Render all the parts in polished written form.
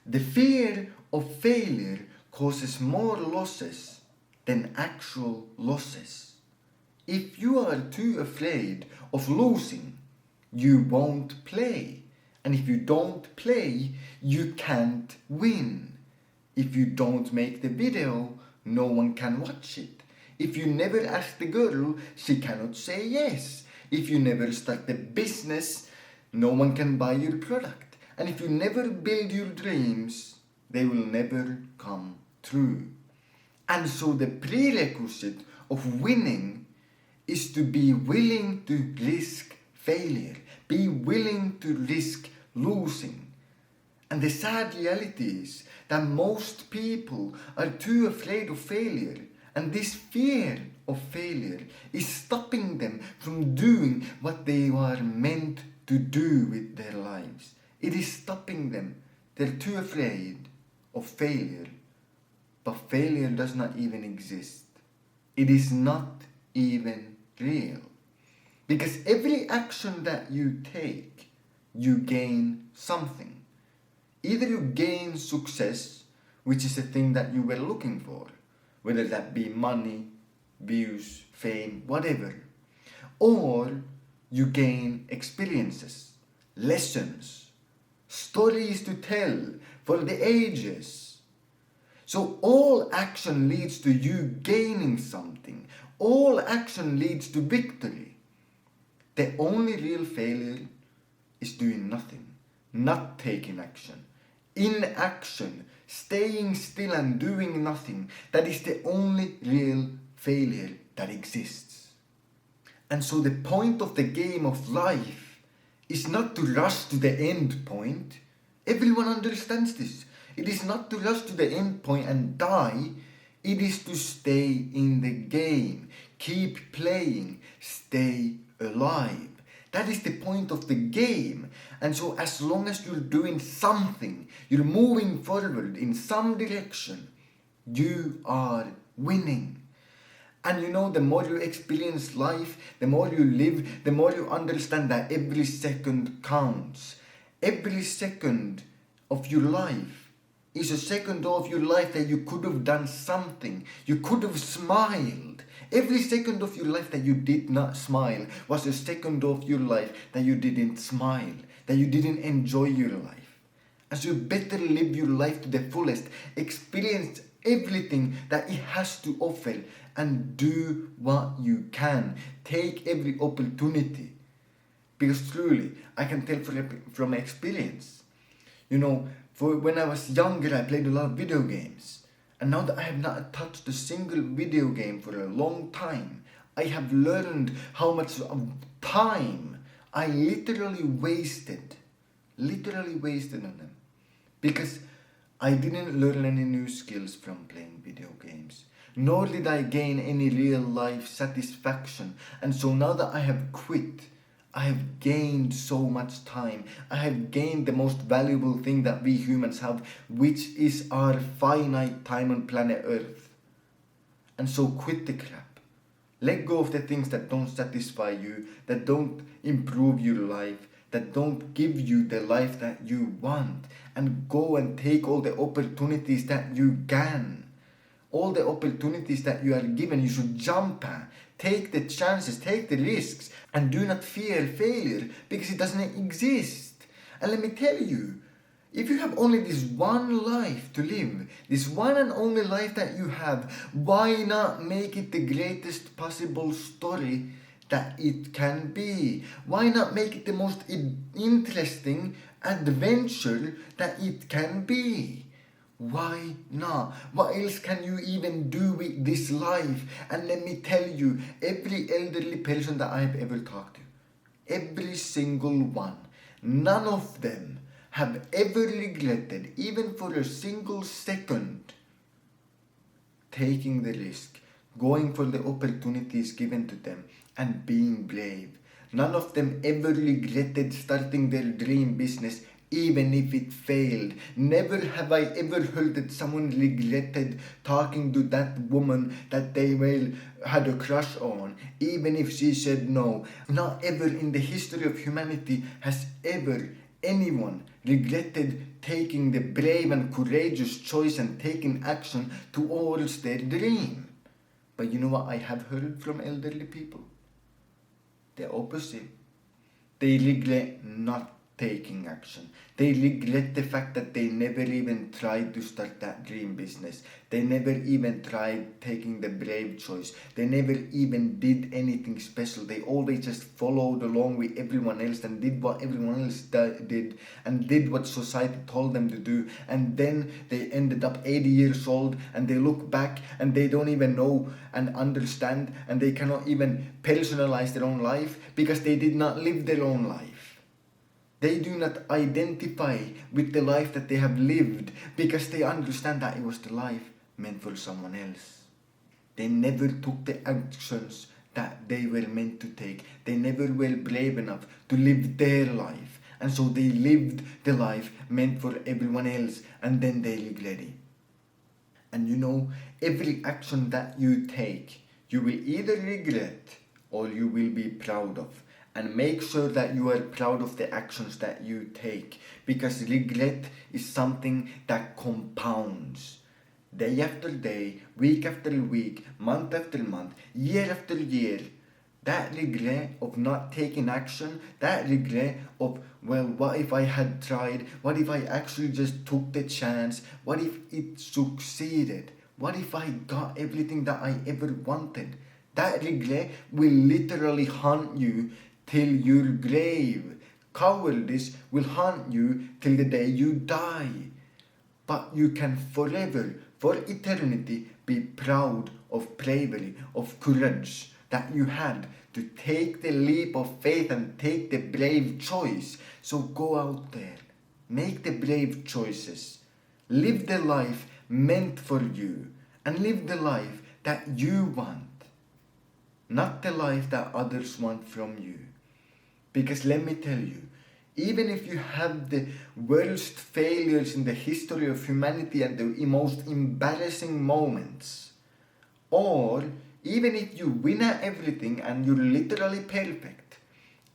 The fear of failure causes more losses than actual losses. If you are too afraid of losing, you won't play. And if you don't play, you can't win. If you don't make the video, no one can watch it. If you never ask the girl, she cannot say yes. If you never start the business, no one can buy your product. And if you never build your dreams, they will never come true. And so the prerequisite of winning is to be willing to risk failure, be willing to risk losing. And the sad reality is that most people are too afraid of failure, and this fear of failure is stopping them from doing what they are meant to do with their lives. It is stopping them. They're too afraid of failure, but failure does not even exist. It is not even real. Because every action that you take, you gain something. Either you gain success, which is the thing that you were looking for, whether that be money, views, fame, whatever. Or you gain experiences, lessons, stories to tell for the ages. So all action leads to you gaining something. All action leads to victory. The only real failure is doing nothing, not taking action. Inaction, staying still and doing nothing, that is the only real failure that exists. And so the point of the game of life is not to rush to the end point. Everyone understands this. It is not to rush to the end point and die. It is to stay in the game, keep playing, stay alive. That is the point of the game. And so as long as you're doing something, you're moving forward in some direction, you are winning. And you know, the more you experience life, the more you live, the more you understand that every second counts. Every second of your life is a second of your life that you could have done something. You could have smiled. Every second of your life that you did not smile was a second of your life that you didn't smile, that you didn't enjoy your life. And so you better live your life to the fullest, experience everything that it has to offer, and do what you can. Take every opportunity. Because truly, I can tell from experience. You know, for when I was younger, I played a lot of video games. And now that I have not touched a single video game for a long time, I have learned how much of time I literally wasted on them. Because I didn't learn any new skills from playing video games. Nor did I gain any real life satisfaction. And so now that I have quit, I have gained so much time. I have gained the most valuable thing that we humans have, which is our finite time on planet Earth. And so quit the crap. Let go of the things that don't satisfy you, that don't improve your life, that don't give you the life that you want. And go and take all the opportunities that you can. All the opportunities that you are given, you should jump at. Take the chances, take the risks, and do not fear failure, because it doesn't exist. And let me tell you, if you have only this one life to live, this one and only life that you have, why not make it the greatest possible story that it can be? Why not make it the most interesting adventure that it can be? Why not? What else can you even do with this life? And let me tell you, every elderly person that I have ever talked to, every single one, none of them have ever regretted, even for a single second, taking the risk, going for the opportunities given to them, and being brave. None of them ever regretted starting their dream business, even if it failed. Never have I ever heard that someone regretted talking to that woman that they had a crush on, even if she said no. Not ever in the history of humanity has ever anyone regretted taking the brave and courageous choice and taking action towards their dream. But you know what I have heard from elderly people? The opposite. They regret not taking action. They regret the fact that they never even tried to start that dream business. They never even tried taking the brave choice. They never even did anything special. They always just followed along with everyone else and did what everyone else did and did what society told them to do. And then they ended up 80 years old and they look back and they don't even know and understand and they cannot even personalize their own life because they did not live their own life. They do not identify with the life that they have lived because they understand that it was the life meant for someone else. They never took the actions that they were meant to take. They never were brave enough to live their life. And so they lived the life meant for everyone else and then they regret it. And you know, every action that you take, you will either regret or you will be proud of. And make sure that you are proud of the actions that you take, because regret is something that compounds. Day after day, week after week, month after month, year after year, that regret of not taking action, that regret of, well, what if I had tried? What if I actually just took the chance? What if it succeeded? What if I got everything that I ever wanted? That regret will literally haunt you till your grave. Cowardice will haunt you till the day you die. But you can forever, for eternity, be proud of bravery, of courage that you had to take the leap of faith and take the brave choice. So go out there, make the brave choices, live the life meant for you, and live the life that you want, not the life that others want from you. Because let me tell you, even if you have the worst failures in the history of humanity and the most embarrassing moments, or even if you win at everything and you're literally perfect,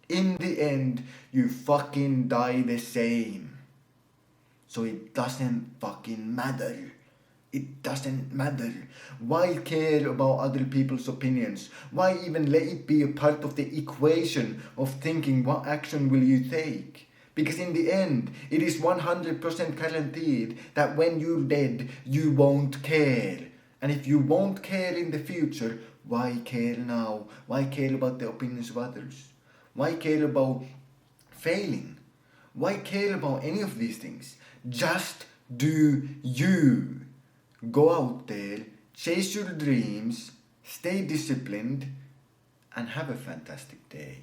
in the end, you fucking die the same. So it doesn't fucking matter. It doesn't matter. Why care about other people's opinions? Why even let it be a part of the equation of thinking what action will you take? Because in the end, it is 100% guaranteed that when you're dead, you won't care. And if you won't care in the future, why care now? Why care about the opinions of others? Why care about failing? Why care about any of these things? Just do you. Go out there, chase your dreams, stay disciplined, and have a fantastic day.